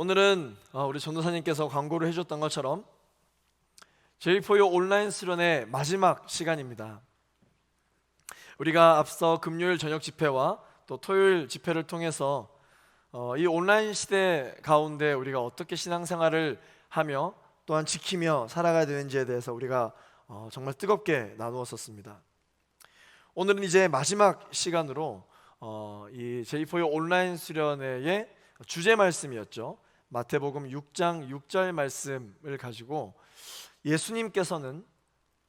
오늘은 우리 전도사님께서 광고를 해줬던 것처럼 제이포유 온라인 수련의 마지막 시간입니다. 우리가 앞서 금요일 저녁 집회와 또 토요일 집회를 통해서 이 온라인 시대 가운데 우리가 어떻게 신앙생활을 하며 또한 지키며 살아가야 되는지에 대해서 우리가 정말 뜨겁게 나누었었습니다. 오늘은 이제 마지막 시간으로 이 제이포유 온라인 수련회의 주제 말씀이었죠. 마태복음 6장 6절 말씀을 가지고 예수님께서는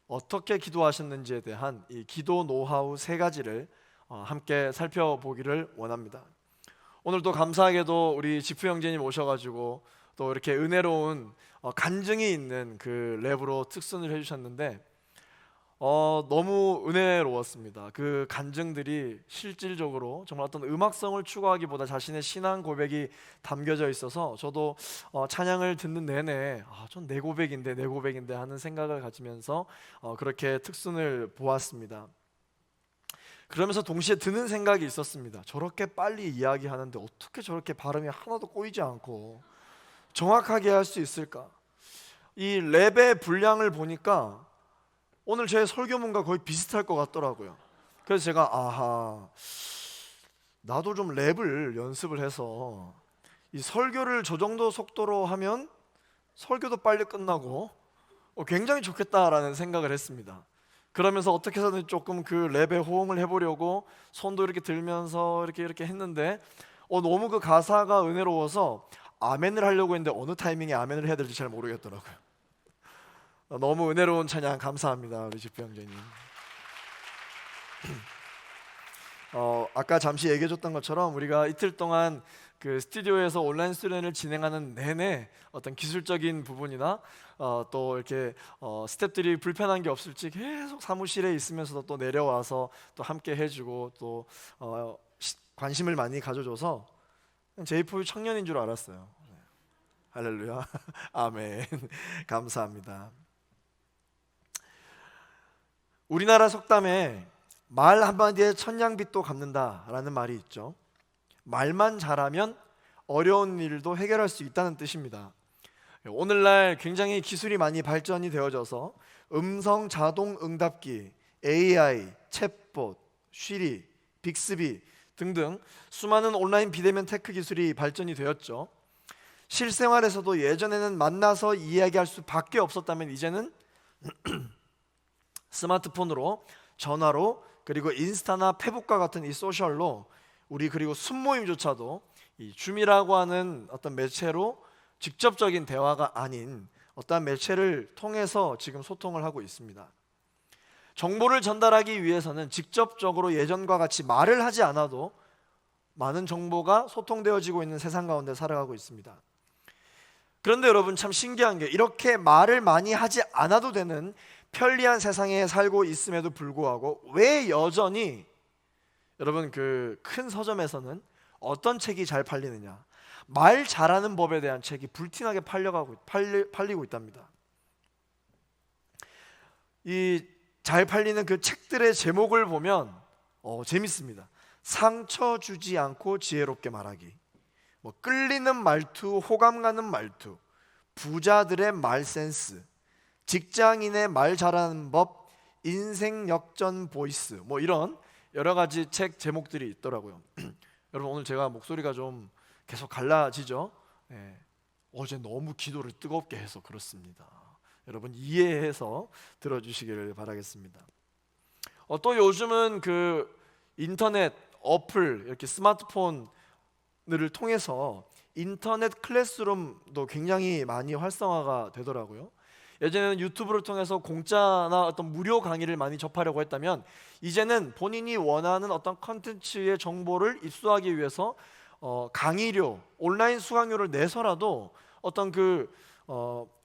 어떻게 기도하셨는지에 대한 이 기도 노하우 세 가지를 함께 살펴보기를 원합니다. 오늘도 감사하게도 우리 지프 형제님 오셔가지고 또 이렇게 은혜로운 간증이 있는 그 랩으로 특선을 해주셨는데 너무 은혜로웠습니다. 그 간증들이 실질적으로 정말 어떤 음악성을 추구하기보다 자신의 신앙 고백이 담겨져 있어서 저도 찬양을 듣는 내내 전 내 고백인데 하는 생각을 가지면서 그렇게 특선을 보았습니다. 그러면서 동시에 드는 생각이 있었습니다. 저렇게 빨리 이야기하는데 어떻게 저렇게 발음이 하나도 꼬이지 않고 정확하게 할 수 있을까? 이 랩의 분량을 보니까 오늘 제 설교문과 거의 비슷할 것 같더라고요. 그래서 제가 나도 좀 랩을 연습을 해서 이 설교를 저 정도 속도로 하면 설교도 빨리 끝나고 굉장히 좋겠다라는 생각을 했습니다. 그러면서 어떻게 해서든 조금 그 랩에 호응을 해보려고 손도 이렇게 들면서 이렇게 했는데 너무 그 가사가 은혜로워서 아멘을 하려고 했는데 어느 타이밍에 아멘을 해야 될지 잘 모르겠더라고요. 너무 은혜로운 찬양 감사합니다, 우리 집회 형제님. 아까 잠시 얘기해줬던 것처럼 우리가 이틀 동안 그 스튜디오에서 온라인 수련을 진행하는 내내 어떤 기술적인 부분이나 또 이렇게 스태프들이 불편한 게 없을지 계속 사무실에 있으면서도 또 내려와서 또 함께 해주고 또 관심을 많이 가져줘서 제이포유 청년인 줄 알았어요. 할렐루야. 아멘. 감사합니다. 우리나라 속담에 말 한마디에 천냥빚도 갚는다라는 말이 있죠. 말만 잘하면 어려운 일도 해결할 수 있다는 뜻입니다. 오늘날 굉장히 기술이 많이 발전이 되어져서 음성 자동 응답기, AI, 챗봇, 쉬리, 빅스비 등등 수많은 온라인 비대면 테크 기술이 발전이 되었죠. 실생활에서도 예전에는 만나서 이야기할 수밖에 없었다면 이제는 스마트폰으로, 전화로, 그리고 인스타나 페북과 같은 이 소셜로 우리 그리고 순모임조차도 이 줌이라고 하는 어떤 매체로 직접적인 대화가 아닌 어떤 매체를 통해서 지금 소통을 하고 있습니다. 정보를 전달하기 위해서는 직접적으로 예전과 같이 말을 하지 않아도 많은 정보가 소통되어지고 있는 세상 가운데 살아가고 있습니다. 그런데 여러분 참 신기한 게 이렇게 말을 많이 하지 않아도 되는 편리한 세상에 살고 있음에도 불구하고 왜 여전히 여러분 그 큰 서점에서는 어떤 책이 잘 팔리느냐, 말 잘하는 법에 대한 책이 불티나게 팔리고 있답니다. 이 잘 팔리는 그 책들의 제목을 보면 재밌습니다. 상처 주지 않고 지혜롭게 말하기, 끌리는 말투, 호감 가는 말투, 부자들의 말 센스, 직장인의 말 잘하는 법, 인생 역전 보이스, 이런 여러 가지 책 제목들이 있더라고요. 여러분 오늘 제가 목소리가 좀 계속 갈라지죠? 어제 너무 기도를 뜨겁게 해서 그렇습니다. 여러분 이해해서 들어주시기를 바라겠습니다. 또 요즘은 그 인터넷 어플, 이렇게 스마트폰을 통해서 인터넷 클래스룸도 굉장히 많이 활성화가 되더라고요. 예전에는 유튜브를 통해서 공짜나 어떤 무료 강의를 많이 접하려고 했다면 이제는 본인이 원하는 어떤 컨텐츠의 정보를 입수하기 위해서 강의료, 온라인 수강료를 내서라도 어떤 그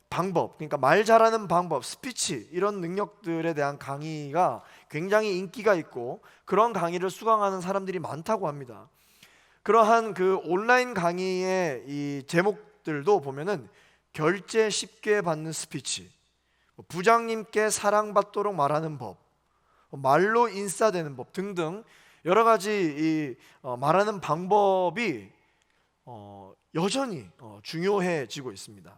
방법, 그러니까 말 잘하는 방법, 스피치 이런 능력들에 대한 강의가 굉장히 인기가 있고 그런 강의를 수강하는 사람들이 많다고 합니다. 그러한 그 온라인 강의의 이 제목들도 보면은 결제 쉽게 받는 스피치, 부장님께 사랑받도록 말하는 법, 말로 인싸되는 법 등등 여러 가지 이 말하는 방법이 여전히 중요해지고 있습니다.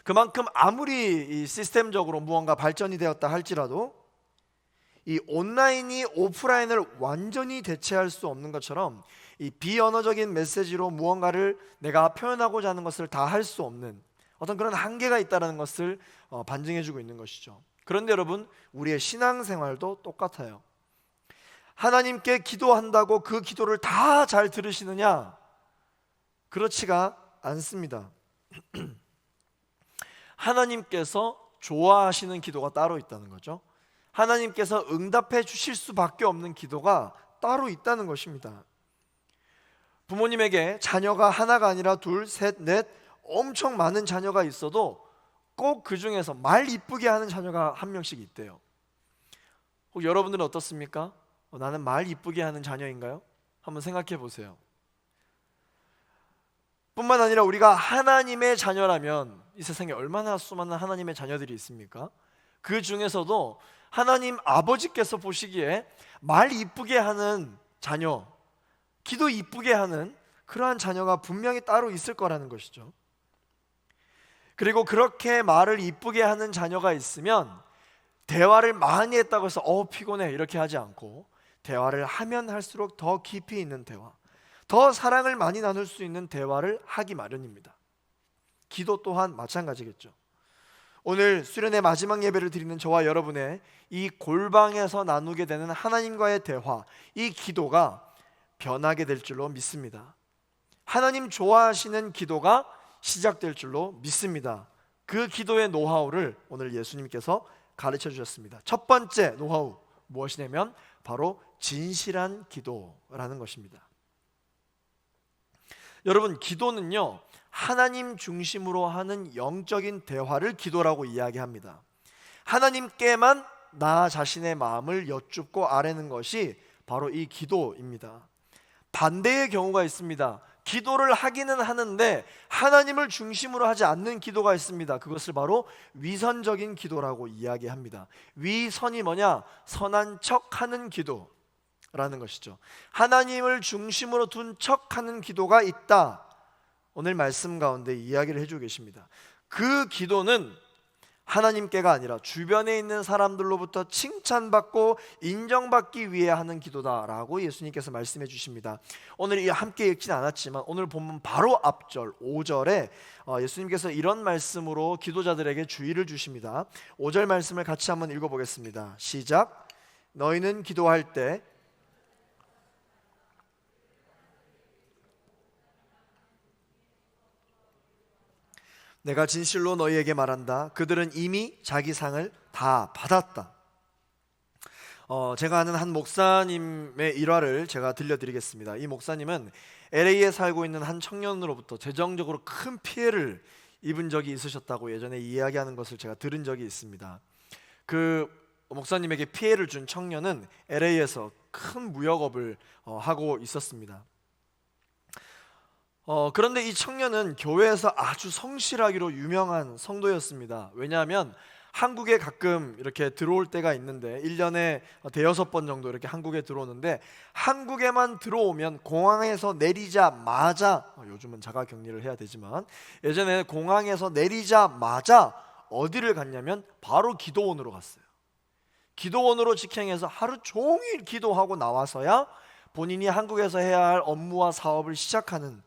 그만큼 아무리 이 시스템적으로 무언가 발전이 되었다 할지라도 이 온라인이 오프라인을 완전히 대체할 수 없는 것처럼 이 비언어적인 메시지로 무언가를 내가 표현하고자 하는 것을 다 할 수 없는 어떤 그런 한계가 있다는 것을 반증해주고 있는 것이죠. 그런데 여러분, 우리의 신앙생활도 똑같아요. 하나님께 기도한다고 그 기도를 다 잘 들으시느냐? 그렇지가 않습니다. 하나님께서 좋아하시는 기도가 따로 있다는 거죠. 하나님께서 응답해 주실 수밖에 없는 기도가 따로 있다는 것입니다. 부모님에게 자녀가 하나가 아니라 둘, 셋, 넷 엄청 많은 자녀가 있어도 꼭 그 중에서 말 이쁘게 하는 자녀가 한 명씩 있대요. 혹 여러분들은 어떻습니까? 나는 말 이쁘게 하는 자녀인가요? 한번 생각해 보세요. 뿐만 아니라 우리가 하나님의 자녀라면 이 세상에 얼마나 수많은 하나님의 자녀들이 있습니까? 그 중에서도 하나님 아버지께서 보시기에 말 이쁘게 하는 자녀, 기도 이쁘게 하는 그러한 자녀가 분명히 따로 있을 거라는 것이죠. 그리고 그렇게 말을 이쁘게 하는 자녀가 있으면 대화를 많이 했다고 해서 피곤해 이렇게 하지 않고 대화를 하면 할수록 더 깊이 있는 대화, 더 사랑을 많이 나눌 수 있는 대화를 하기 마련입니다. 기도 또한 마찬가지겠죠. 오늘 수련의 마지막 예배를 드리는 저와 여러분의 이 골방에서 나누게 되는 하나님과의 대화, 이 기도가 변하게 될 줄로 믿습니다. 하나님 좋아하시는 기도가 시작될 줄로 믿습니다. 그 기도의 노하우를 오늘 예수님께서 가르쳐 주셨습니다. 첫 번째 노하우 무엇이냐면 바로 진실한 기도라는 것입니다. 여러분, 기도는요, 하나님 중심으로 하는 영적인 대화를 기도라고 이야기합니다. 하나님께만 나 자신의 마음을 여쭙고 아뢰는 것이 바로 이 기도입니다. 반대의 경우가 있습니다. 기도를 하기는 하는데 하나님을 중심으로 하지 않는 기도가 있습니다. 그것을 바로 위선적인 기도라고 이야기합니다. 위선이 뭐냐? 선한 척하는 기도라는 것이죠. 하나님을 중심으로 둔 척하는 기도가 있다. 오늘 말씀 가운데 이야기를 해주고 계십니다. 그 기도는 하나님께가 아니라 주변에 있는 사람들로부터 칭찬받고 인정받기 위해 하는 기도다라고 예수님께서 말씀해 주십니다. 오늘 함께 읽지는 않았지만 오늘 본문 바로 앞절 5절에 예수님께서 이런 말씀으로 기도자들에게 주의를 주십니다. 5절 말씀을 같이 한번 읽어보겠습니다. 시작. 너희는 기도할 때 내가 진실로 너희에게 말한다. 그들은 이미 자기 상을 다 받았다. 제가 아는 한 목사님의 일화를 제가 들려드리겠습니다. 이 목사님은 LA에 살고 있는 한 청년으로부터 재정적으로 큰 피해를 입은 적이 있으셨다고 예전에 이야기하는 것을 제가 들은 적이 있습니다. 그 목사님에게 피해를 준 청년은 LA에서 큰 무역업을 하고 있었습니다. 그런데 이 청년은 교회에서 아주 성실하기로 유명한 성도였습니다. 왜냐하면 한국에 가끔 이렇게 들어올 때가 있는데 1년에 대여섯 번 정도 이렇게 한국에 들어오는데 한국에만 들어오면 공항에서 내리자마자 요즘은 자가격리를 해야 되지만 예전에 공항에서 내리자마자 어디를 갔냐면 바로 기도원으로 갔어요. 기도원으로 직행해서 하루 종일 기도하고 나와서야 본인이 한국에서 해야 할 업무와 사업을 시작하는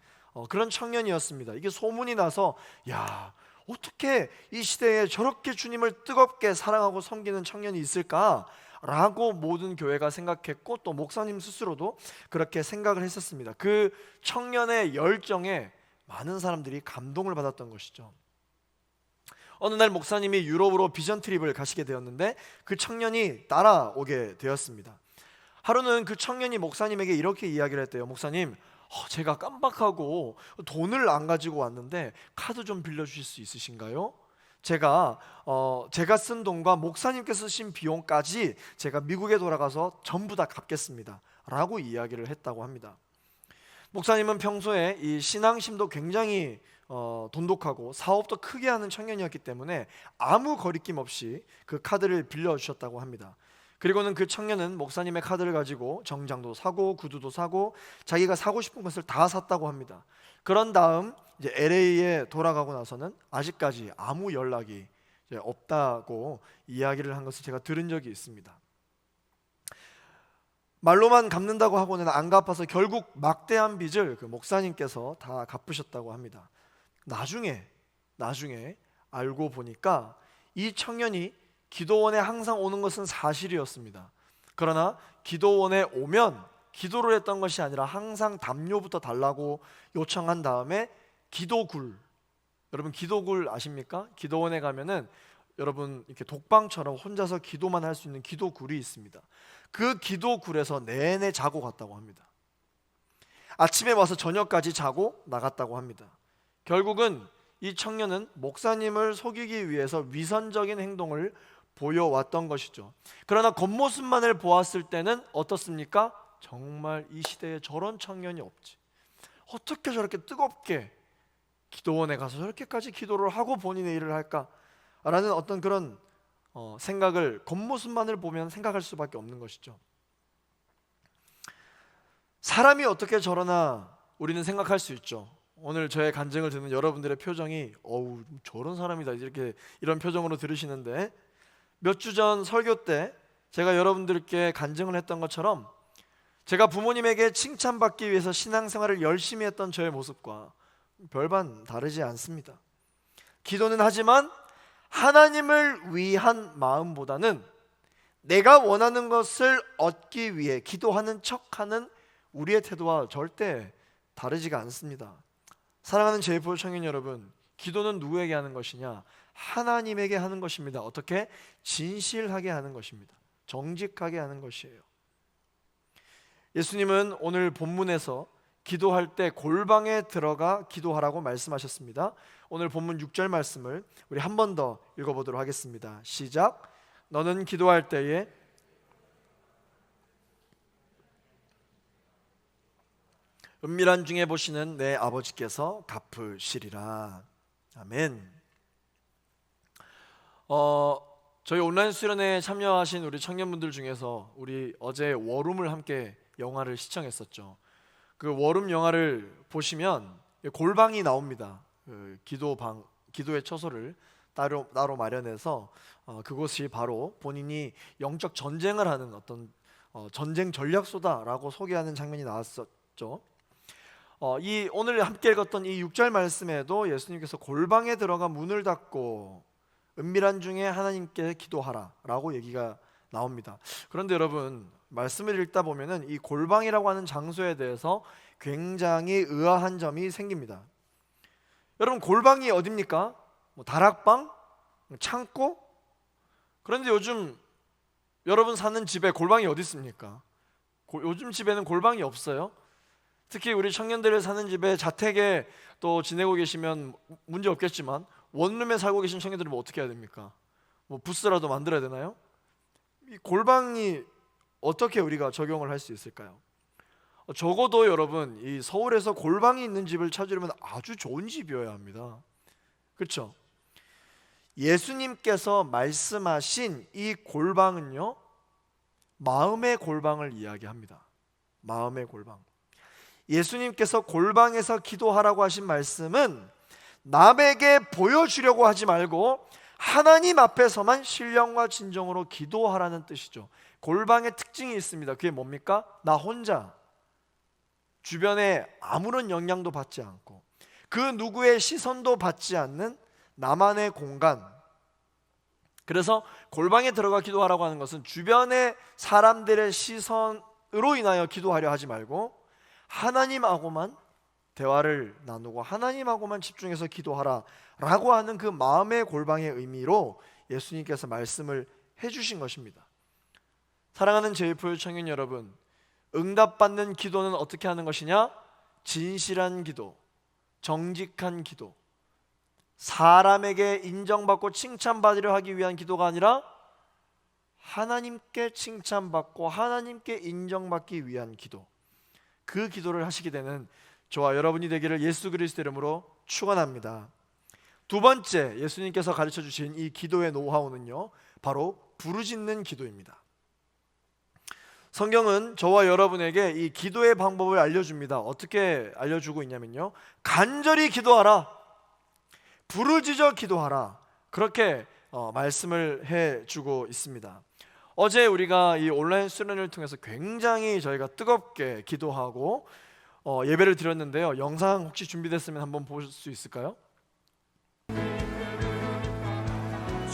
그런 청년이었습니다. 이게 소문이 나서 야, 어떻게 이 시대에 저렇게 주님을 뜨겁게 사랑하고 섬기는 청년이 있을까라고 모든 교회가 생각했고 또 목사님 스스로도 그렇게 생각을 했었습니다. 그 청년의 열정에 많은 사람들이 감동을 받았던 것이죠. 어느 날 목사님이 유럽으로 비전 트립을 가시게 되었는데 그 청년이 따라오게 되었습니다. 하루는 그 청년이 목사님에게 이렇게 이야기를 했대요. 목사님, 제가 깜빡하고 돈을 안 가지고 왔는데 카드 좀 빌려주실 수 있으신가요? 제가 쓴 돈과 목사님께서 쓰신 비용까지 제가 미국에 돌아가서 전부 다 갚겠습니다 라고 이야기를 했다고 합니다. 목사님은 평소에 이 신앙심도 굉장히 돈독하고 사업도 크게 하는 청년이었기 때문에 아무 거리낌 없이 그 카드를 빌려주셨다고 합니다. 그리고는 그 청년은 목사님의 카드를 가지고 정장도 사고 구두도 사고 자기가 사고 싶은 것을 다 샀다고 합니다. 그런 다음 이제 LA에 돌아가고 나서는 아직까지 아무 연락이 이제 없다고 이야기를 한 것을 제가 들은 적이 있습니다. 말로만 갚는다고 하고는 안 갚아서 결국 막대한 빚을 그 목사님께서 다 갚으셨다고 합니다. 나중에 알고 보니까 이 청년이 기도원에 항상 오는 것은 사실이었습니다. 그러나 기도원에 오면 기도를 했던 것이 아니라 항상 담요부터 달라고 요청한 다음에 기도굴, 여러분 기도굴 아십니까? 기도원에 가면은 여러분 이렇게 독방처럼 혼자서 기도만 할 수 있는 기도굴이 있습니다. 그 기도굴에서 내내 자고 갔다고 합니다. 아침에 와서 저녁까지 자고 나갔다고 합니다. 결국은 이 청년은 목사님을 속이기 위해서 위선적인 행동을 보여왔던 것이죠. 그러나 겉모습만을 보았을 때는 어떻습니까? 정말 이 시대에 저런 청년이 없지. 어떻게 저렇게 뜨겁게 기도원에 가서 저렇게까지 기도를 하고 본인의 일을 할까? 라는 어떤 그런 생각을 겉모습만을 보면 생각할 수밖에 없는 것이죠. 사람이 어떻게 저러나 우리는 생각할 수 있죠. 오늘 저의 간증을 듣는 여러분들의 표정이 어우 저런 사람이다 이렇게 이런 표정으로 들으시는데 몇 주 전 설교 때 제가 여러분들께 간증을 했던 것처럼 제가 부모님에게 칭찬받기 위해서 신앙생활을 열심히 했던 저의 모습과 별반 다르지 않습니다. 기도는 하지만 하나님을 위한 마음보다는 내가 원하는 것을 얻기 위해 기도하는 척하는 우리의 태도와 절대 다르지가 않습니다. 사랑하는 제이포 청년 여러분, 기도는 누구에게 하는 것이냐? 하나님에게 하는 것입니다. 어떻게? 진실하게 하는 것입니다. 정직하게 하는 것이에요. 예수님은 오늘 본문에서 기도할 때 골방에 들어가 기도하라고 말씀하셨습니다. 오늘 본문 6절 말씀을 우리 한 번 더 읽어보도록 하겠습니다. 시작. 너는 기도할 때에 은밀한 중에 보시는 내 아버지께서 갚으시리라. 아멘. 저희 온라인 수련회에 참여하신 우리 청년분들 중에서 우리 어제 워룸을 함께 영화를 시청했었죠. 그 워룸 영화를 보시면 골방이 나옵니다. 그 기도의 처소를 따로 마련해서 그곳이 바로 본인이 영적 전쟁을 하는 어떤 전쟁 전략소다라고 소개하는 장면이 나왔었죠. 이 오늘 함께 읽었던 이 6절 말씀에도 예수님께서 골방에 들어가 문을 닫고 은밀한 중에 하나님께 기도하라 라고 얘기가 나옵니다. 그런데 여러분 말씀을 읽다 보면은 이 골방이라고 하는 장소에 대해서 굉장히 의아한 점이 생깁니다. 여러분 골방이 어딥니까? 뭐 다락방? 창고? 그런데 요즘 여러분 사는 집에 골방이 어디 있습니까? 요즘 집에는 골방이 없어요. 특히 우리 청년들이 사는 집에 자택에 또 지내고 계시면 문제 없겠지만 원룸에 살고 계신 청년들은 뭐 어떻게 해야 됩니까? 뭐 부스라도 만들어야 되나요? 이 골방이 어떻게 우리가 적용을 할 수 있을까요? 적어도 여러분 이 서울에서 골방이 있는 집을 찾으려면 아주 좋은 집이어야 합니다. 그렇죠? 예수님께서 말씀하신 이 골방은요 마음의 골방을 이야기합니다. 마음의 골방. 예수님께서 골방에서 기도하라고 하신 말씀은 남에게 보여주려고 하지 말고 하나님 앞에서만 신령과 진정으로 기도하라는 뜻이죠. 골방의 특징이 있습니다. 그게 뭡니까? 나 혼자 주변에 아무런 영향도 받지 않고 그 누구의 시선도 받지 않는 나만의 공간. 그래서 골방에 들어가 기도하라고 하는 것은 주변의 사람들의 시선으로 인하여 기도하려 하지 말고 하나님하고만 대화를 나누고 하나님하고만 집중해서 기도하라 라고 하는 그 마음의 골방의 의미로 예수님께서 말씀을 해주신 것입니다. 사랑하는 제이포유 청년 여러분, 응답받는 기도는 어떻게 하는 것이냐? 진실한 기도, 정직한 기도, 사람에게 인정받고 칭찬받으려 하기 위한 기도가 아니라 하나님께 칭찬받고 하나님께 인정받기 위한 기도, 그 기도를 하시게 되는 저와 여러분이 되기를 예수 그리스도 이름으로 축원합니다. 두 번째 예수님께서 가르쳐 주신 이 기도의 노하우는요 바로 부르짖는 기도입니다. 성경은 저와 여러분에게 이 기도의 방법을 알려줍니다. 어떻게 알려주고 있냐면요, 간절히 기도하라, 부르짖어 기도하라, 그렇게 말씀을 해주고 있습니다. 어제 우리가 이 온라인 수련을 통해서 굉장히 저희가 뜨겁게 기도하고 예배를 드렸는데요. 영상 혹시 준비됐으면 한번 보실 수 있을까요?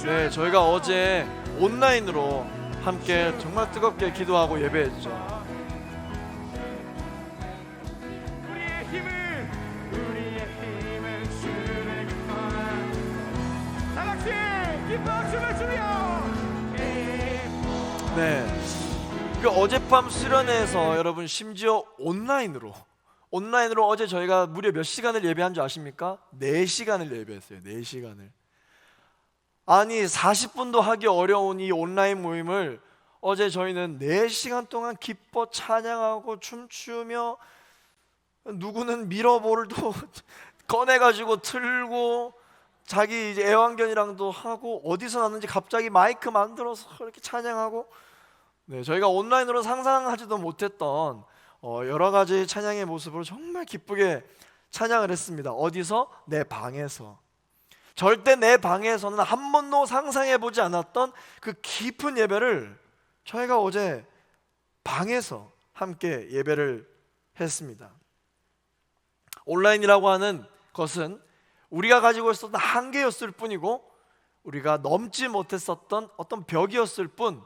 네, 저희가 어제 온라인으로 함께 정말 뜨겁게 기도하고 예배했죠. 우리의 힘을 주를 기뻐하라. 다 같이 기뻐 춤을 추며. 네, 그 어젯밤 수련회에서 여러분 심지어 온라인으로 어제 저희가 무려 몇 시간을 예배한 줄 아십니까? 4시간을 예배했어요. 4시간을. 아니 40분도 하기 어려운 이 온라인 모임을 어제 저희는 4시간 동안 기뻐 찬양하고 춤추며, 누구는 미러볼도 꺼내가지고 틀고 자기 이제 애완견이랑도 하고, 어디서 났는지 갑자기 마이크 만들어서 그렇게 찬양하고, 네, 저희가 온라인으로 상상하지도 못했던 여러 가지 찬양의 모습으로 정말 기쁘게 찬양을 했습니다. 어디서? 내 방에서. 절대 내 방에서는 한 번도 상상해보지 않았던 그 깊은 예배를 저희가 어제 방에서 함께 예배를 했습니다. 온라인이라고 하는 것은 우리가 가지고 있었던 한계였을 뿐이고, 우리가 넘지 못했었던 어떤 벽이었을 뿐,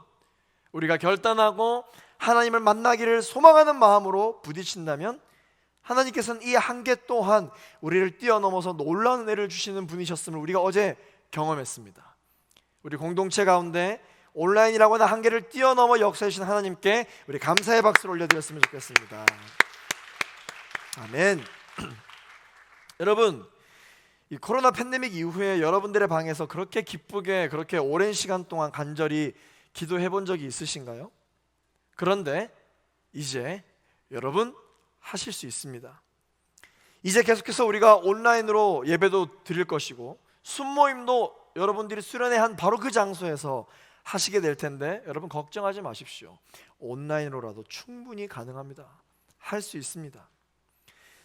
우리가 결단하고 하나님을 만나기를 소망하는 마음으로 부딪힌다면 하나님께서는 이 한계 또한 우리를 뛰어넘어서 놀라운 은혜를 주시는 분이셨음을 우리가 어제 경험했습니다. 우리 공동체 가운데 온라인이라고 하는 한계를 뛰어넘어 역사하신 하나님께 우리 감사의 박수를 올려드렸으면 좋겠습니다. 아멘. 여러분, 이 코로나 팬데믹 이후에 여러분들의 방에서 그렇게 기쁘게 그렇게 오랜 시간 동안 간절히 기도해 본 적이 있으신가요? 그런데 이제 여러분 하실 수 있습니다. 이제 계속해서 우리가 온라인으로 예배도 드릴 것이고, 순모임도 여러분들이 수련회 한 바로 그 장소에서 하시게 될 텐데, 여러분 걱정하지 마십시오. 온라인으로라도 충분히 가능합니다. 할 수 있습니다.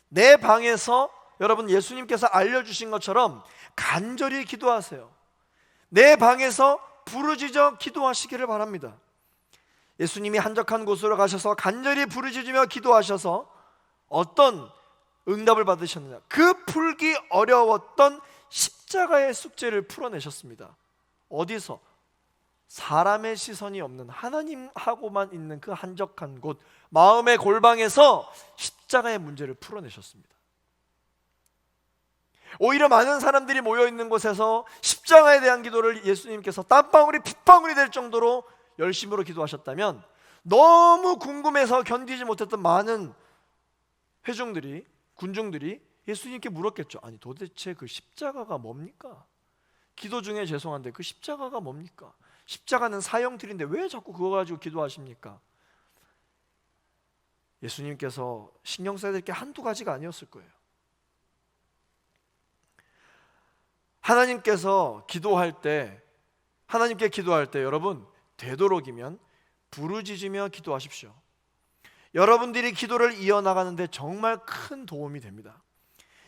내 방에서 여러분 예수님께서 알려주신 것처럼 간절히 기도하세요. 내 방에서 부르짖어 기도하시기를 바랍니다. 예수님이 한적한 곳으로 가셔서 간절히 부르짖으며 기도하셔서 어떤 응답을 받으셨느냐? 그 풀기 어려웠던 십자가의 숙제를 풀어내셨습니다. 어디서? 사람의 시선이 없는 하나님하고만 있는 그 한적한 곳, 마음의 골방에서 십자가의 문제를 풀어내셨습니다. 오히려 많은 사람들이 모여있는 곳에서 십자가에 대한 기도를 예수님께서 땀방울이 핏방울이 될 정도로 열심으로 기도하셨다면, 너무 궁금해서 견디지 못했던 많은 회중들이, 군중들이 예수님께 물었겠죠. 아니 도대체 그 십자가가 뭡니까? 기도 중에 죄송한데 그 십자가가 뭡니까? 십자가는 사형틀인데 왜 자꾸 그거 가지고 기도하십니까? 예수님께서 신경 써야 될 게 한두 가지가 아니었을 거예요. 하나님께 기도할 때 여러분 되도록이면 부르짖으며 기도하십시오. 여러분들이 기도를 이어나가는데 정말 큰 도움이 됩니다.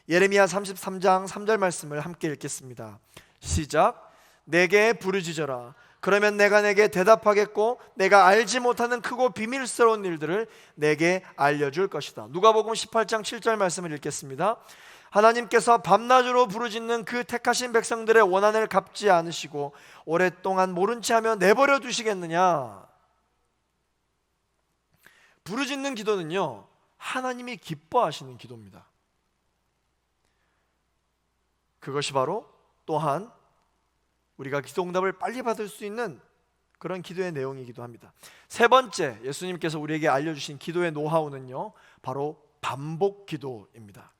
예레미야 33장 3절 말씀을 함께 읽겠습니다. 시작. 내게 부르짖어라. 그러면 내가 내게 대답하겠고 내가 알지 못하는 크고 비밀스러운 일들을 내게 알려줄 것이다. 누가복음 18장 7절 말씀을 읽겠습니다. 하나님께서 밤낮으로 부르짖는 그 택하신 백성들의 원한을 갚지 않으시고 오랫동안 모른 채 하며 내버려 두시겠느냐? 부르짖는 기도는요, 하나님이 기뻐하시는 기도입니다. 그것이 바로 또한 우리가 기도 응답을 빨리 받을 수 있는 그런 기도의 내용이기도 합니다. 세 번째 예수님께서 우리에게 알려주신 기도의 노하우는요, 바로 반복 기도입니다.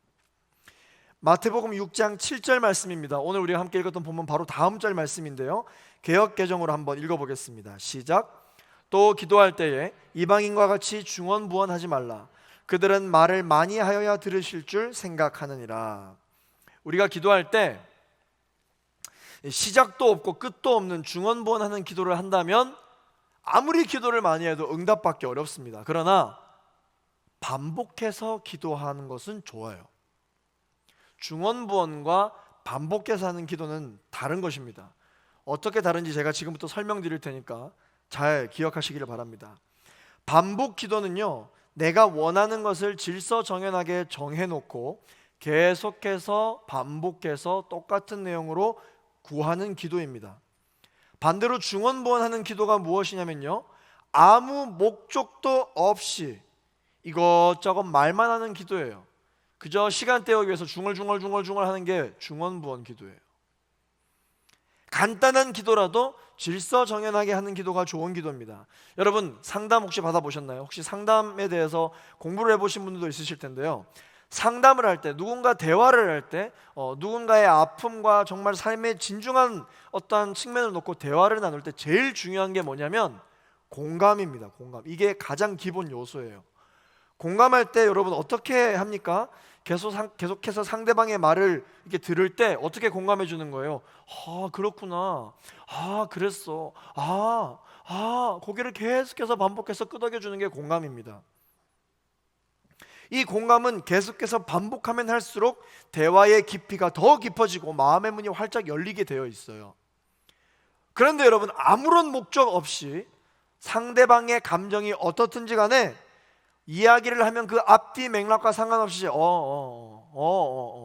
마태복음 6장 7절 말씀입니다. 오늘 우리가 함께 읽었던 본문 바로 다음 절 말씀인데요, 개역개정으로 한번 읽어보겠습니다. 시작. 또 기도할 때에 이방인과 같이 중언부언하지 말라. 그들은 말을 많이 하여야 들으실 줄 생각하느니라. 우리가 기도할 때 시작도 없고 끝도 없는 중언부언하는 기도를 한다면 아무리 기도를 많이 해도 응답받기 어렵습니다. 그러나 반복해서 기도하는 것은 좋아요. 중언부언과 반복해서 하는 기도는 다른 것입니다. 어떻게 다른지 제가 지금부터 설명드릴 테니까 잘 기억하시기를 바랍니다. 반복 기도는요, 내가 원하는 것을 질서정연하게 정해놓고 계속해서 반복해서 똑같은 내용으로 구하는 기도입니다. 반대로 중언부언하는 기도가 무엇이냐면요, 아무 목적도 없이 이것저것 말만 하는 기도예요. 그저 시간 때우기 위해서 중얼중얼 하는 게 중언부언 기도예요. 간단한 기도라도 질서정연하게 하는 기도가 좋은 기도입니다. 여러분, 상담 혹시 받아보셨나요? 혹시 상담에 대해서 공부를 해보신 분들도 있으실 텐데요, 상담을 할 때, 누군가 대화를 할 때 누군가의 아픔과 정말 삶의 진중한 어떠한 측면을 놓고 대화를 나눌 때 제일 중요한 게 뭐냐면 공감입니다. 공감. 이게 가장 기본 요소예요. 공감할 때 여러분 어떻게 합니까? 계속해서 상대방의 말을 이렇게 들을 때 어떻게 공감해 주는 거예요? 아, 그렇구나. 아, 그랬어. 고개를 계속해서 반복해서 끄덕여 주는 게 공감입니다. 이 공감은 계속해서 반복하면 할수록 대화의 깊이가 더 깊어지고 마음의 문이 활짝 열리게 되어 있어요. 그런데 여러분, 아무런 목적 없이 상대방의 감정이 어떻든지 간에 이야기를 하면 그 앞뒤 맥락과 상관없이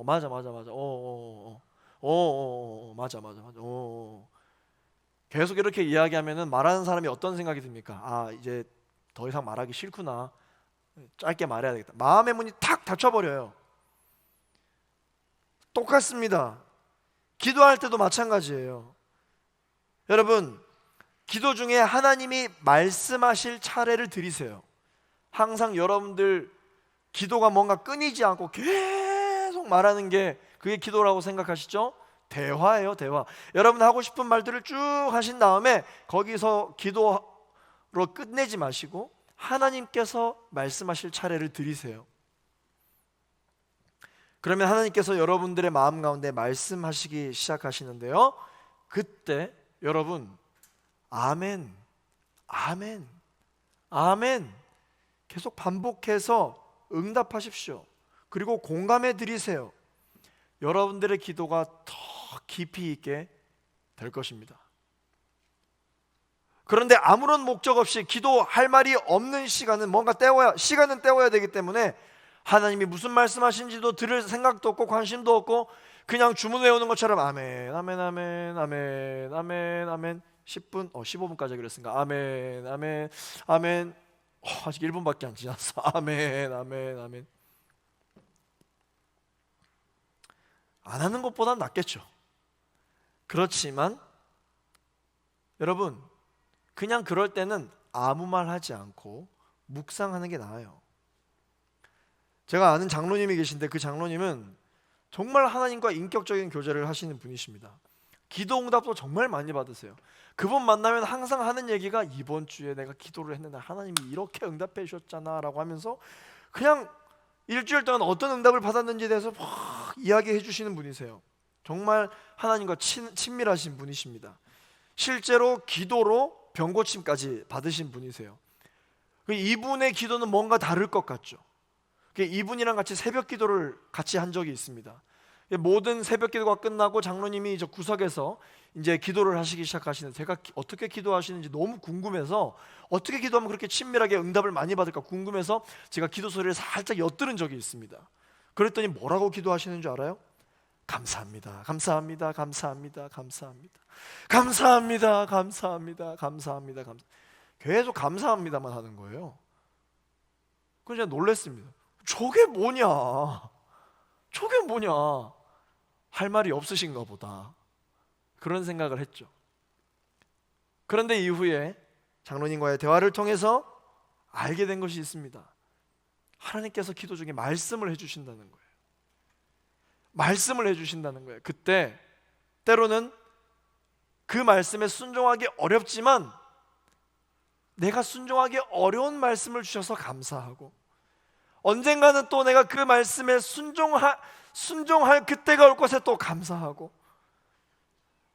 맞아 계속 이렇게 이야기하면은 말하는 사람이 어떤 생각이 듭니까? 아, 이제 더 이상 말하기 싫구나, 짧게 말해야 되겠다. 마음의 문이 탁 닫혀버려요. 똑같습니다. 기도할 때도 마찬가지예요. 여러분, 기도 중에 하나님이 말씀하실 차례를 드리세요. 항상 여러분들 기도가 뭔가 끊이지 않고 계속 말하는 게 그게 기도라고 생각하시죠? 대화예요, 대화. 여러분 하고 싶은 말들을 쭉 하신 다음에 거기서 기도로 끝내지 마시고 하나님께서 말씀하실 차례를 드리세요. 그러면 하나님께서 여러분들의 마음 가운데 말씀하시기 시작하시는데요, 그때 여러분 아멘, 아멘, 아멘 계속 반복해서 응답하십시오. 그리고 공감해 드리세요. 여러분들의 기도가 더 깊이 있게 될 것입니다. 그런데 아무런 목적 없이 기도할 말이 없는 시간은 시간은 때워야 되기 때문에 하나님이 무슨 말씀하신지도 들을 생각도 없고 관심도 없고 그냥 주문 외우는 것처럼 아멘, 아멘, 아멘, 아멘, 아멘, 아멘 10분, 15분까지 그랬으니까 아멘, 아멘, 아멘. 아직 1분밖에 안 지났어. 아멘, 아멘, 아멘. 안 하는 것보단 낫겠죠. 그렇지만 여러분, 그냥 그럴 때는 아무 말 하지 않고 묵상하는 게 나아요. 제가 아는 장로님이 계신데 그 장로님은 정말 하나님과 인격적인 교제를 하시는 분이십니다. 기도 응답도 정말 많이 받으세요. 그분 만나면 항상 하는 얘기가 이번 주에 내가 기도를 했는데 하나님이 이렇게 응답해 주셨잖아 라고 하면서 그냥 일주일 동안 어떤 응답을 받았는지에 대해서 막 이야기해 주시는 분이세요. 정말 하나님과 친밀하신 분이십니다. 실제로 기도로 병고침까지 받으신 분이세요. 이분의 기도는 뭔가 다를 것 같죠. 이분이랑 같이 새벽 기도를 같이 한 적이 있습니다. 모든 새벽 기도가 끝나고 장로님이 저 구석에서 이제 기도를 하시기 시작하시는데 제가 어떻게 기도하시는지 너무 궁금해서 어떻게 기도하면 그렇게 친밀하게 응답을 많이 받을까 궁금해서 제가 기도 소리를 살짝 엿들은 적이 있습니다. 그랬더니 뭐라고 기도하시는 줄 알아요? 감사합니다, 감사합니다, 감사합니다, 감사합니다, 감사합니다, 감사합니다, 감사합니다, 계속 감사합니다만 하는 거예요. 그래서 제가 놀랐습니다. 저게 뭐냐? 저게 뭐냐? 할 말이 없으신가 보다. 그런 생각을 했죠. 그런데 이후에 장로님과의 대화를 통해서 알게 된 것이 있습니다. 하나님께서 기도 중에 말씀을 해주신다는 거예요. 말씀을 해주신다는 거예요. 그때 때로는 그 말씀에 순종하기 어렵지만 내가 순종하기 어려운 말씀을 주셔서 감사하고 언젠가는 또 내가 그 말씀에 순종할 그때가 올 것에 또 감사하고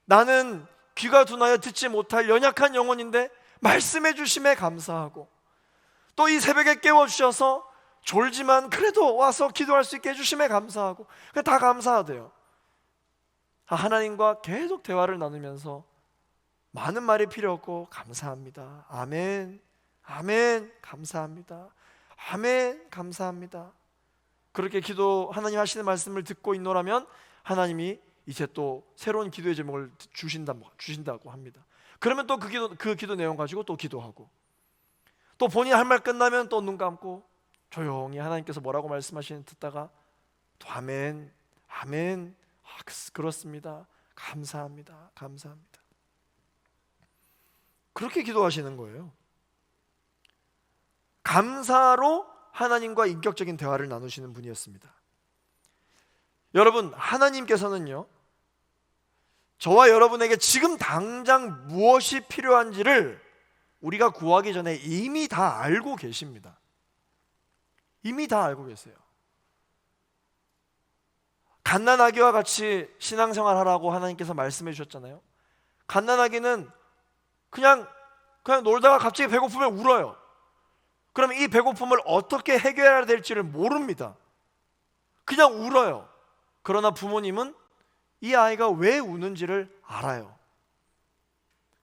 나는 귀가 둔하여 듣지 못할 연약한 영혼인데 말씀해 주심에 감사하고, 또 이 새벽에 깨워주셔서 졸지만 그래도 와서 기도할 수 있게 해주심에 감사하고, 다 감사하대요. 하나님과 계속 대화를 나누면서 많은 말이 필요 없고 감사합니다, 아멘, 아멘, 감사합니다, 아멘, 감사합니다. 그렇게 기도, 하나님 하시는 말씀을 듣고 있노라면 하나님이 이제 또 새로운 기도의 제목을 주신다고 합니다. 그러면 또 그 기도 내용 가지고 또 기도하고, 또 본인이 할 말 끝나면 또 눈 감고 조용히 하나님께서 뭐라고 말씀하시는 듣다가 또 아멘, 아멘, 그렇습니다, 감사합니다, 감사합니다. 그렇게 기도하시는 거예요. 감사로 하나님과 인격적인 대화를 나누시는 분이었습니다. 여러분, 하나님께서는요, 저와 여러분에게 지금 당장 무엇이 필요한지를 우리가 구하기 전에 이미 다 알고 계십니다. 이미 다 알고 계세요. 갓난아기와 같이 신앙생활 하라고 하나님께서 말씀해 주셨잖아요. 갓난아기는 그냥 놀다가 갑자기 배고프면 울어요. 그러면 이 배고픔을 어떻게 해결해야 될지를 모릅니다. 그냥 울어요. 그러나 부모님은 이 아이가 왜 우는지를 알아요.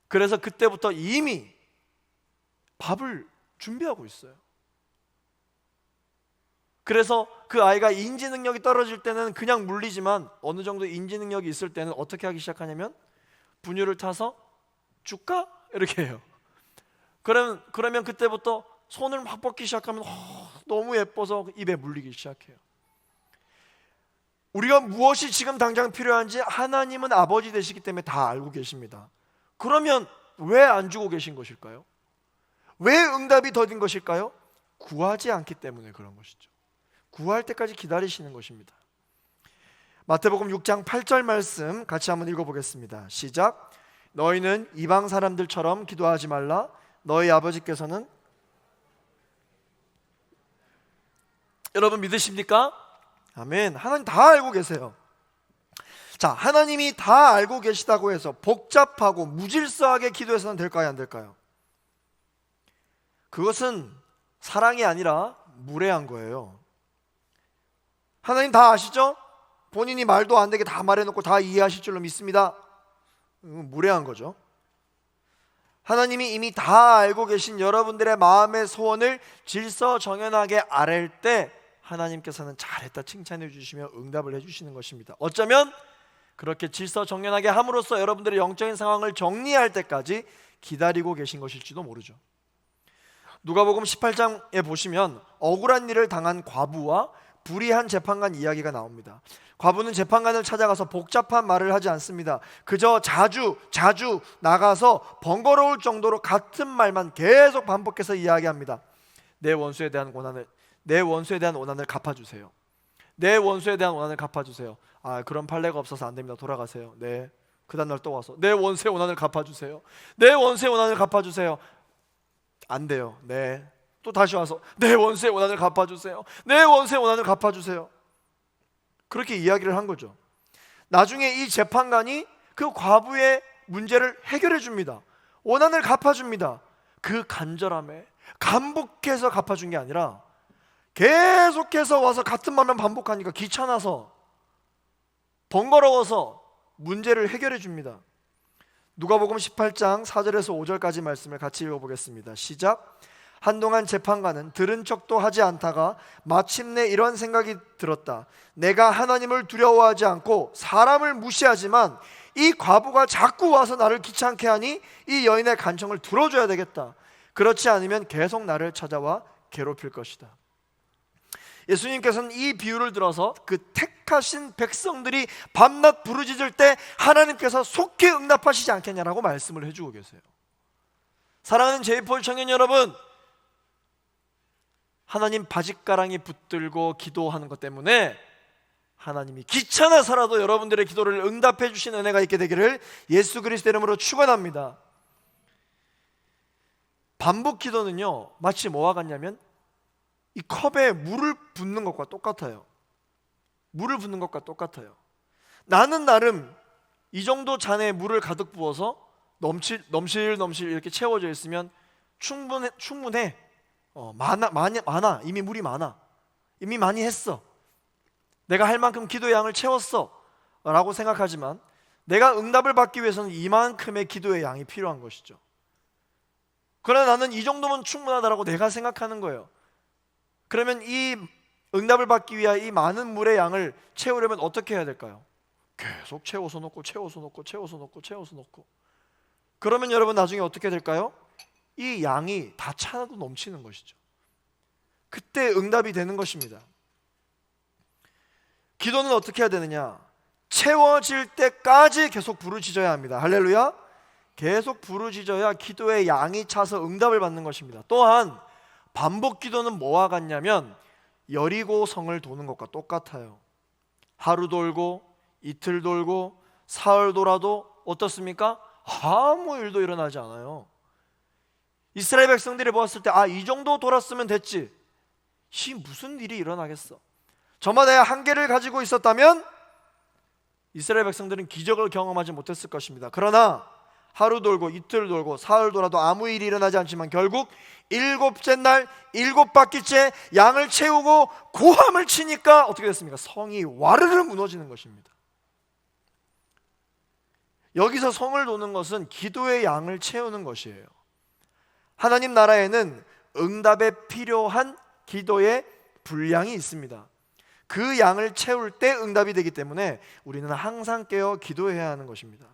그래서 그때부터 이미 밥을 준비하고 있어요. 그래서 그 아이가 인지 능력이 떨어질 때는 그냥 물리지만 어느 정도 인지 능력이 있을 때는 어떻게 하기 시작하냐면 분유를 타서 줄까? 이렇게 해요. 그러면 그때부터 손을 막 뻗기 시작하면 너무 예뻐서 입에 물리기 시작해요. 우리가 무엇이 지금 당장 필요한지 하나님은 아버지 되시기 때문에 다 알고 계십니다. 그러면 왜 안 주고 계신 것일까요? 왜 응답이 더딘 것일까요? 구하지 않기 때문에 그런 것이죠. 구할 때까지 기다리시는 것입니다. 마태복음 6장 8절 말씀 같이 한번 읽어보겠습니다. 시작. 너희는 이방 사람들처럼 기도하지 말라. 너희 아버지께서는, 여러분 믿으십니까? 아멘. 하나님 다 알고 계세요. 자, 하나님이 다 알고 계시다고 해서 복잡하고 무질서하게 기도해서는 될까요, 안 될까요? 그것은 사랑이 아니라 무례한 거예요. 하나님 다 아시죠? 본인이 말도 안 되게 다 말해놓고 다 이해하실 줄로 믿습니다. 무례한 거죠. 하나님이 이미 다 알고 계신 여러분들의 마음의 소원을 질서정연하게 아랠 때 하나님께서는 잘했다 칭찬해 주시며 응답을 해주시는 것입니다. 어쩌면 그렇게 질서정연하게 함으로써 여러분들의 영적인 상황을 정리할 때까지 기다리고 계신 것일지도 모르죠. 누가복음 18장에 보시면 억울한 일을 당한 과부와 불의한 재판관 이야기가 나옵니다. 과부는 재판관을 찾아가서 복잡한 말을 하지 않습니다. 그저 자주 나가서 번거로울 정도로 같은 말만 계속 반복해서 이야기합니다. 내 원수에 대한 원한을 갚아주세요. 내 원수에 대한 원한을 갚아주세요. 그런 판례가 없어서 안 됩니다. 돌아가세요. 네. 그 다음날 또 와서 내 원수의 원한을 갚아주세요. 내 원수의 원한을 갚아주세요. 안 돼요. 네. 또 다시 와서 내 원수의 원한을 갚아주세요. 내 원수의 원한을 갚아주세요. 그렇게 이야기를 한 거죠. 나중에 이 재판관이 그 과부의 문제를 해결해 줍니다. 원한을 갚아줍니다. 그 간절함에 감복해서 갚아준 게 아니라 계속해서 와서 같은 말만 반복하니까 귀찮아서 번거로워서 문제를 해결해 줍니다. 누가복음 18장 4절에서 5절까지 말씀을 같이 읽어보겠습니다. 시작. 한동안 재판관은 들은 척도 하지 않다가 마침내 이런 생각이 들었다. 내가 하나님을 두려워하지 않고 사람을 무시하지만 이 과부가 자꾸 와서 나를 귀찮게 하니 이 여인의 간청을 들어줘야 되겠다. 그렇지 않으면 계속 나를 찾아와 괴롭힐 것이다. 예수님께서는 이 비유를 들어서 그 택하신 백성들이 밤낮 부르짖을 때 하나님께서 속히 응답하시지 않겠냐라고 말씀을 해주고 계세요. 사랑하는 제이폴 청년 여러분, 하나님 바짓가랑이 붙들고 기도하는 것 때문에 하나님이 귀찮아서라도 여러분들의 기도를 응답해 주신 은혜가 있게 되기를 예수 그리스도 이름으로 축원합니다. 반복 기도는요, 마치 뭐와 같냐면 이 컵에 물을 붓는 것과 똑같아요. 물을 붓는 것과 똑같아요. 나는 나름 이 정도 잔에 물을 가득 부어서 넘실 이렇게 채워져 있으면 충분해. 많아. 이미 물이 많아. 이미 많이 했어. 내가 할 만큼 기도의 양을 채웠어 라고 생각하지만 내가 응답을 받기 위해서는 이만큼의 기도의 양이 필요한 것이죠. 그러나 나는 이 정도면 충분하다라고 내가 생각하는 거예요. 그러면 이 응답을 받기 위한 이 많은 물의 양을 채우려면 어떻게 해야 될까요? 계속 채워서 놓고 그러면 여러분 나중에 어떻게 될까요? 이 양이 다 차도 넘치는 것이죠. 그때 응답이 되는 것입니다. 기도는 어떻게 해야 되느냐? 채워질 때까지 계속 부르짖어야 합니다. 할렐루야. 계속 부르짖어야 기도의 양이 차서 응답을 받는 것입니다. 또한 반복 기도는 뭐와 같냐면 여리고 성을 도는 것과 똑같아요. 하루 돌고 이틀 돌고 사흘 돌아도 어떻습니까? 아무 일도 일어나지 않아요. 이스라엘 백성들이 보았을 때 이 정도 돌았으면 됐지. 이 무슨 일이 일어나겠어? 저마다 한계를 가지고 있었다면 이스라엘 백성들은 기적을 경험하지 못했을 것입니다. 그러나 하루 돌고 이틀 돌고 사흘 돌아도 아무 일이 일어나지 않지만 결국 일곱째 날 7바퀴째 양을 채우고 고함을 치니까 어떻게 됐습니까? 성이 와르르 무너지는 것입니다. 여기서 성을 도는 것은 기도의 양을 채우는 것이에요. 하나님 나라에는 응답에 필요한 기도의 분량이 있습니다. 그 양을 채울 때 응답이 되기 때문에 우리는 항상 깨어 기도해야 하는 것입니다.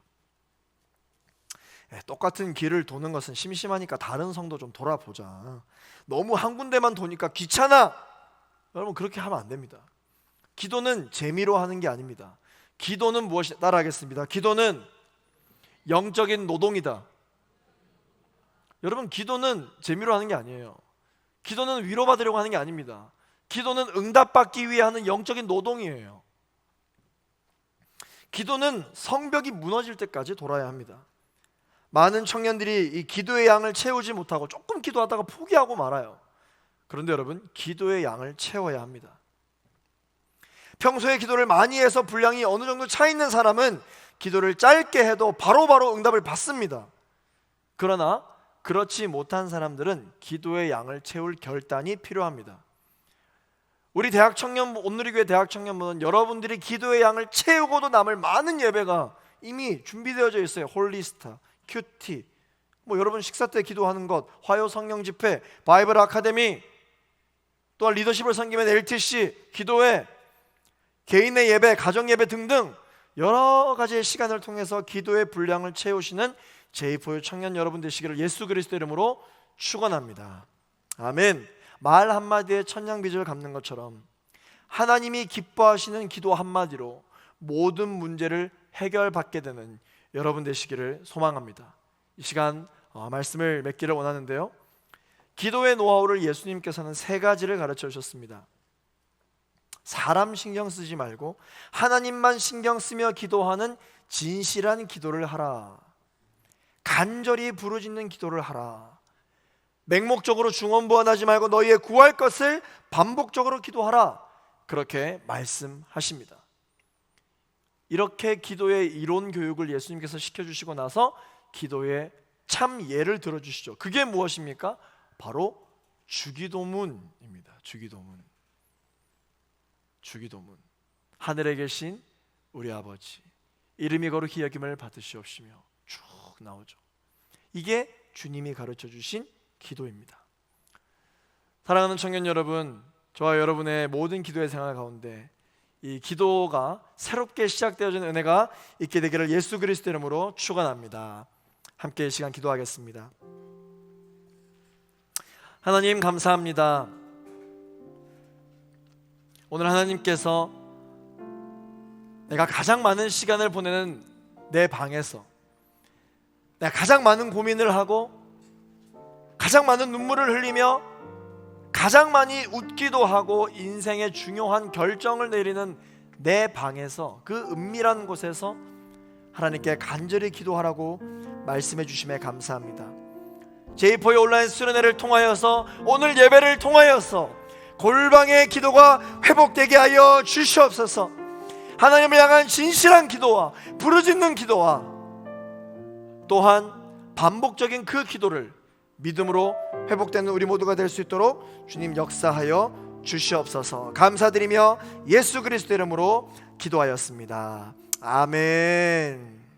똑같은 길을 도는 것은 심심하니까 다른 성도 좀 돌아보자. 너무 한 군데만 도니까 귀찮아. 여러분 그렇게 하면 안 됩니다. 기도는 재미로 하는 게 아닙니다. 기도는 무엇이 따라하겠습니다. 기도는 영적인 노동이다. 여러분 기도는 재미로 하는 게 아니에요. 기도는 위로받으려고 하는 게 아닙니다. 기도는 응답받기 위해 하는 영적인 노동이에요. 기도는 성벽이 무너질 때까지 돌아야 합니다. 많은 청년들이 이 기도의 양을 채우지 못하고 조금 기도하다가 포기하고 말아요. 그런데 여러분 기도의 양을 채워야 합니다. 평소에 기도를 많이 해서 분량이 어느 정도 차 있는 사람은 기도를 짧게 해도 바로바로 응답을 받습니다. 그러나 그렇지 못한 사람들은 기도의 양을 채울 결단이 필요합니다. 우리 대학 청년, 온누리교회 대학 청년분은 여러분들이 기도의 양을 채우고도 남을 많은 예배가 이미 준비되어져 있어요. 홀리스타, 큐티, 여러분 식사 때 기도하는 것, 화요 성령 집회, 바이블 아카데미, 또한 리더십을 섬기면 LTC, 기도회, 개인의 예배, 가정 예배 등등 여러 가지의 시간을 통해서 기도의 분량을 채우시는 제2포유 청년 여러분 되시기를 예수 그리스도 이름으로 축원합니다. 아멘. 말 한마디에 천냥빚을 갚는 것처럼 하나님이 기뻐하시는 기도 한마디로 모든 문제를 해결받게 되는 여러분 되시기를 소망합니다. 이 시간 말씀을 맺기를 원하는데요, 기도의 노하우를 예수님께서는 3가지를 가르쳐 주셨습니다. 사람 신경 쓰지 말고 하나님만 신경 쓰며 기도하는 진실한 기도를 하라. 간절히 부르짖는 기도를 하라. 맹목적으로 중언부언하지 말고 너희의 구할 것을 반복적으로 기도하라. 그렇게 말씀하십니다. 이렇게 기도의 이론 교육을 예수님께서 시켜주시고 나서 기도의 참 예를 들어주시죠. 그게 무엇입니까? 바로 주기도문입니다. 주기도문. 하늘에 계신 우리 아버지, 이름이 거룩히 여김을 받으시옵시며 쭉 나오죠. 이게 주님이 가르쳐 주신 기도입니다. 사랑하는 청년 여러분, 저와 여러분의 모든 기도의 생활 가운데 이 기도가 새롭게 시작되어지는 은혜가 있게 되기를 예수 그리스도 이름으로 축원합니다. 함께 이 시간 기도하겠습니다. 하나님 감사합니다. 오늘 하나님께서 내가 가장 많은 시간을 보내는 내 방에서 내가 가장 많은 고민을 하고 가장 많은 눈물을 흘리며 가장 많이 웃기도 하고 인생의 중요한 결정을 내리는 내 방에서, 그 은밀한 곳에서 하나님께 간절히 기도하라고 말씀해 주심에 감사합니다. 제2포유 온라인 수련회를 통하여서, 오늘 예배를 통하여서 골방의 기도가 회복되게 하여 주시옵소서. 하나님을 향한 진실한 기도와 부르짖는 기도와 또한 반복적인 그 기도를 믿음으로 회복되는 우리 모두가 될 수 있도록 주님 역사하여 주시옵소서. 감사드리며 예수 그리스도 이름으로 기도하였습니다. 아멘.